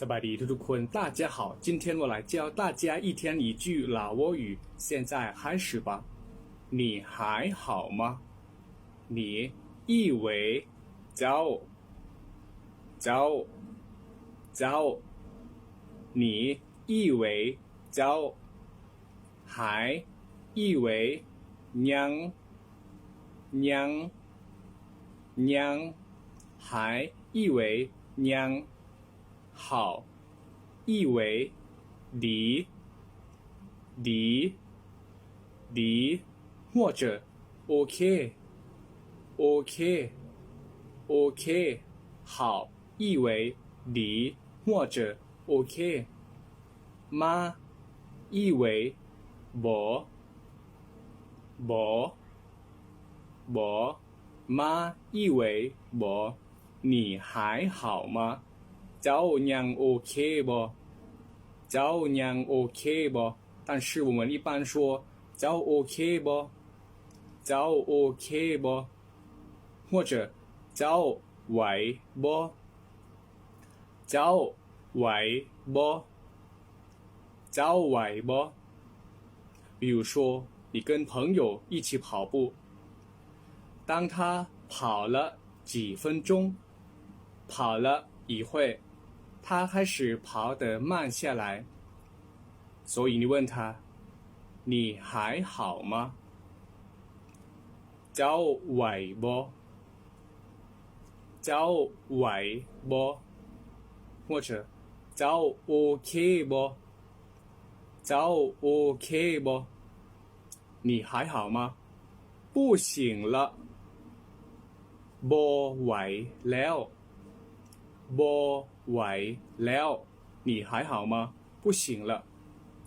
สบายดีทุกๆคน大家好今天我来教大家一天一句老挝语现在开始吧你还好吗你以为เจ้า你以为เจ้า还以为ยัง还以为ยัง好以为ดี或者 OK 好以为ดี或者 OK 吗以为บ่吗以为บ่你还好吗เจ้ายังโอเคบ่เจ้ายังโอเคบ่但是我们一般说เจ้าโอเคบ่เจ้าโอเคบ่或者เจ้าไหวบ่เจ้าไหวบ่เจ้าไหวบ่比如说你跟朋友一起跑步当他跑了几分钟跑了一会他开始跑得慢下来所以你问他你还好吗เจ้าไหวบ่เจ้าไหวบ่或者เจ้าโอเคบ่เจ้าโอเคบ่你还好吗不行了บ่ไหวแล้วบ่ไหวแล้ว你还好吗不行了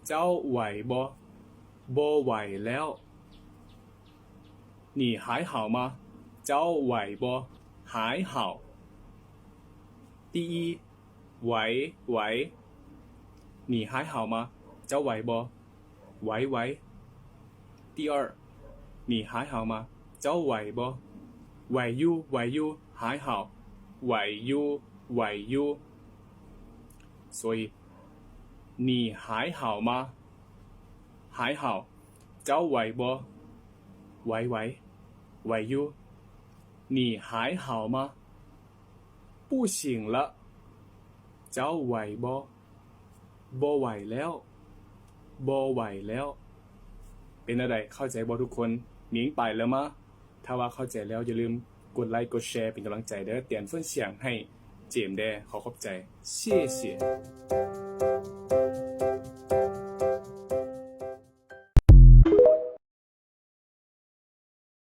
เจ้าไหวบ่บ่ไหวแล้ว你还好吗เจ้าไหวบ่还好第一ไหว你还好吗เจ้าไหวบ่ไหว第二你还好吗เจ้าไหวบ่ไหวอยู่还好ไหวอยู่所以你还好吗还好เจ้าไหวบ่ไหวอยู่你还好吗不行了เจ้าไหวบ่ไหวแล้วเป็นอะไรเข้าใจบ่ทุกคน明白了吗ถ้าว่าเข้าใจแล้วอย่าลืมกดไลค์กดแชร์เป็นกำลังใจเด้อเตียนเพื่อนเสียงให้เจมส์แด้ขอขอบใจ谢谢